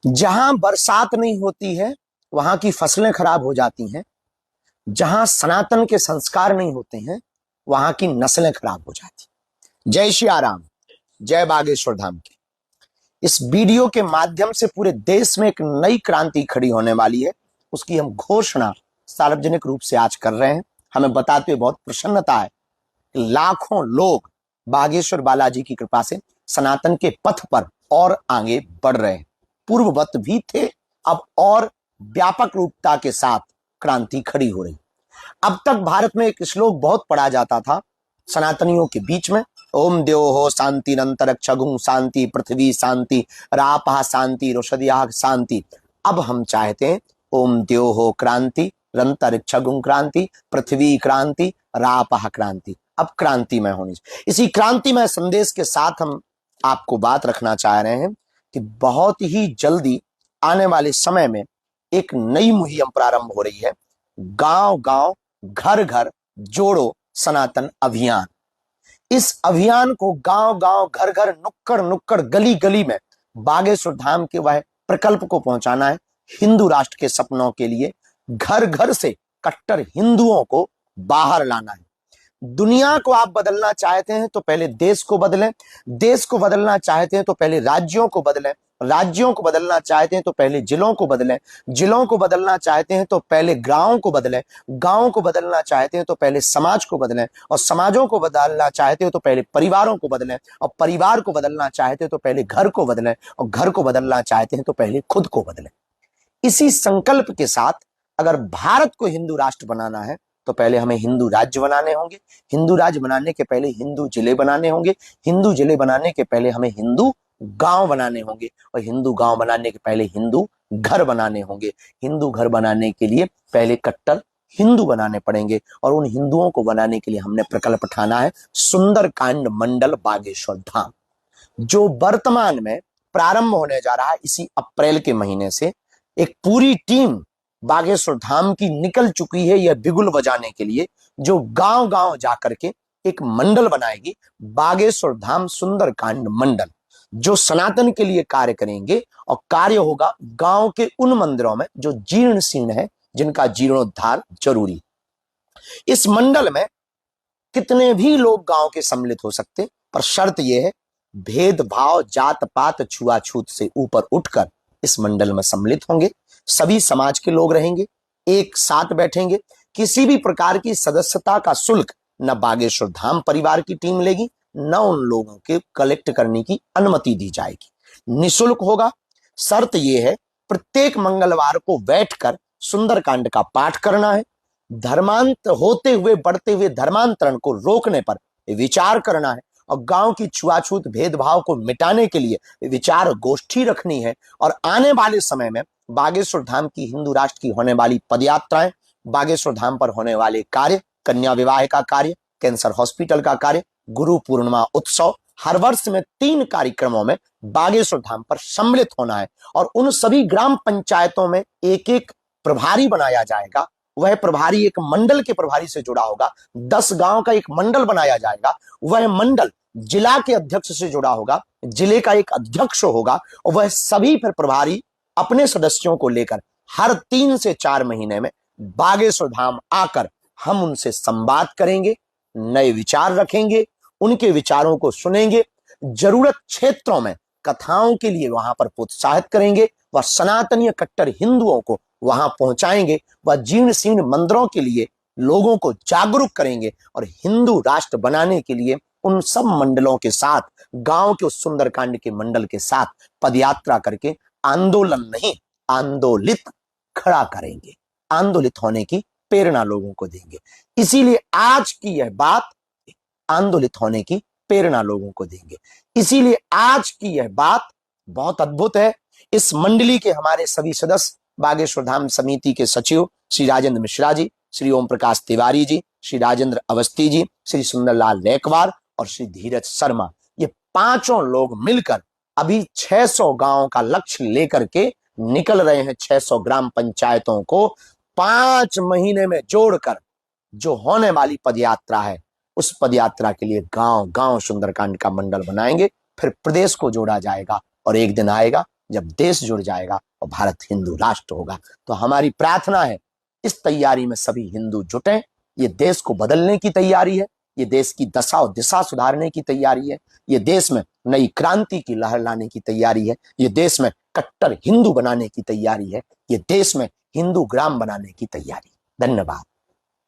जहां बरसात नहीं होती है वहां की फसलें खराब हो जाती हैं। जहां सनातन के संस्कार नहीं होते हैं वहां की नस्लें खराब हो जाती। जय श्री राम, जय बागेश्वर धाम की। इस वीडियो के माध्यम से पूरे देश में एक नई क्रांति खड़ी होने वाली है। उसकी हम घोषणा सार्वजनिक रूप से आज कर रहे हैं। हमें बताते हुए बहुत प्रसन्नता है कि लाखों लोग बागेश्वर बालाजी की कृपा से सनातन के पथ पर और आगे बढ़ रहे हैं। पूर्ववत भी थे, अब और व्यापक रूपता के साथ क्रांति खड़ी हो रही। अब तक भारत में एक श्लोक बहुत पढ़ा जाता था सनातनियों के बीच में, ओम द्योः शांतिरंतरिक्षगुं शांति, पृथ्वी शांति, रापः शांति, रोषधियः शांति। अब हम चाहते हैं ओम द्योः क्रांति, रंतरिक्षगुं क्रांति, पृथ्वी क्रांति, रापः क्रांति। अब क्रांतिमय होनी चाहिए। इसी क्रांतिमय संदेश के साथ हम आपको बात रखना चाह रहे हैं कि बहुत ही जल्दी आने वाले समय में एक नई मुहिम प्रारंभ हो रही है। गांव गांव घर घर जोड़ो सनातन अभियान। इस अभियान को गांव गांव घर घर नुक्कड़ नुक्कड़ गली गली में बागेश्वर धाम के वह प्रकल्प को पहुंचाना है। हिंदू राष्ट्र के सपनों के लिए घर घर से कट्टर हिंदुओं को बाहर लाना है। दुनिया को आप बदलना चाहते हैं तो पहले देश को बदलें, देश को बदलना चाहते हैं तो पहले राज्यों को बदलें, राज्यों को बदलना चाहते हैं तो पहले जिलों को बदलें, जिलों को बदलना चाहते हैं तो पहले गांवों को बदलें, गांवों को बदलना चाहते हैं तो पहले समाज को बदलें, और समाजों को बदलना चाहते हैं तो पहले परिवारों को बदलें, और परिवार को बदलना चाहते हैं तो पहले घर को बदलें, और घर को बदलना चाहते हैं तो पहले खुद को बदलें। इसी संकल्प के साथ अगर भारत को हिंदू राष्ट्र बनाना है तो पहले हमें हिंदू राज्य बनाने होंगे। हिंदू राज्य बनाने के पहले हिंदू जिले बनाने होंगे। हिंदू जिले बनाने के पहले हमें हिंदू गांव बनाने होंगे, और हिंदू गांव बनाने के पहले हिंदू घर बनाने होंगे। हिंदू घर बनाने के लिए पहले कट्टर हिंदू बनाने पड़ेंगे, और उन हिंदुओं को बनाने के लिए हमने प्रकल्प उठाना है सुंदरकांड मंडल बागेश्वर धाम, जो वर्तमान में प्रारंभ होने जा रहा है। इसी अप्रैल के महीने से एक पूरी टीम बागेश्वर धाम की निकल चुकी है यह बिगुल बजाने के लिए, जो गांव गांव जाकर के एक मंडल बनाएगी, बागेश्वर धाम सुंदरकांड मंडल, जो सनातन के लिए कार्य करेंगे। और कार्य होगा गांव के उन मंदिरों में जो जीर्ण शीर्ण है, जिनका जीर्णोद्धार जरूरी। इस मंडल में कितने भी लोग गांव के सम्मिलित हो सकते, पर शर्त यह है भेदभाव जात पात छुआछूत से ऊपर उठकर इस मंडल में सम्मिलित होंगे। सभी समाज के लोग रहेंगे, एक साथ बैठेंगे। किसी भी प्रकार की सदस्यता का शुल्क न बागेश्वर धाम परिवार की टीम लेगी, न उन लोगों के कलेक्ट करने की अनुमति दी जाएगी। निःशुल्क होगा। शर्त यह है प्रत्येक मंगलवार को बैठकर सुंदरकांड का पाठ करना है। धर्मांतर होते हुए बढ़ते हुए धर्मांतरण को रोकने पर विचार करना है, और गांव की छुआछूत भेदभाव को मिटाने के लिए विचार गोष्ठी रखनी है। और आने वाले समय में बागेश्वर धाम की हिंदू राष्ट्र की होने वाली पदयात्राएं, बागेश्वर धाम पर होने वाले कार्य, कन्या विवाह का कार्य, कैंसर हॉस्पिटल का कार्य, गुरु पूर्णिमा उत्सव, हर वर्ष में 3 कार्यक्रमों में बागेश्वर धाम पर सम्मिलित होना है। और उन सभी ग्राम पंचायतों में एक एक प्रभारी बनाया जाएगा। वह प्रभारी एक मंडल के प्रभारी से जुड़ा होगा। 10 गांव का एक मंडल बनाया जाएगा। वह मंडल जिला के अध्यक्ष से जुड़ा होगा, जिले का एक अध्यक्ष होगा, और वह सभी फिर प्रभारी अपने सदस्यों को लेकर हर 3 से 4 महीने में बागेश्वर धाम आकर हम उनसे संवाद करेंगे, नए विचार रखेंगे, उनके विचारों को सुनेंगे, जरूरत क्षेत्रों में कथाओं के लिए वहां पर प्रोत्साहित करेंगे, वह सनातनीय कट्टर हिंदुओं को वहां पहुंचाएंगे, वह जीर्ण शीर्ण मंदिरों के लिए लोगों को जागरूक करेंगे, और हिंदू राष्ट्र बनाने के लिए उन सब मंडलों के साथ, गांव के उस सुंदरकांड के मंडल के साथ पदयात्रा करके आंदोलन नहीं आंदोलित खड़ा करेंगे, आंदोलित होने की प्रेरणा लोगों को देंगे। इसीलिए आज की यह बात आंदोलित होने की प्रेरणा लोगों को देंगे। इसीलिए आज की यह बात बहुत अद्भुत है। इस मंडली के हमारे सभी सदस्य, बागेश्वर धाम समिति के सचिव श्री राजेंद्र मिश्रा जी, श्री ओम प्रकाश तिवारी जी, श्री राजेंद्र अवस्थी जी, श्री सुंदरलाल रेकवार और श्री धीरज शर्मा, ये 5 लोग मिलकर अभी 600 गांवों का लक्ष्य लेकर के निकल रहे हैं। 600 ग्राम पंचायतों को 5 महीने में जोड़कर जो होने वाली पदयात्रा है, उस पदयात्रा के लिए गांव गांव सुंदरकांड का मंडल बनाएंगे। फिर प्रदेश को जोड़ा जाएगा, और एक दिन आएगा जब देश जुड़ जाएगा और भारत हिंदू राष्ट्र होगा। तो हमारी प्रार्थना है इस तैयारी में सभी हिंदू जुटें। ये देश को बदलने की तैयारी है, ये देश की दशा और दिशा सुधारने की तैयारी है, ये देश में नई क्रांति की लहर लाने की तैयारी है, ये देश में कट्टर हिंदू बनाने की तैयारी है, ये देश में हिंदू ग्राम बनाने की तैयारी। धन्यवाद।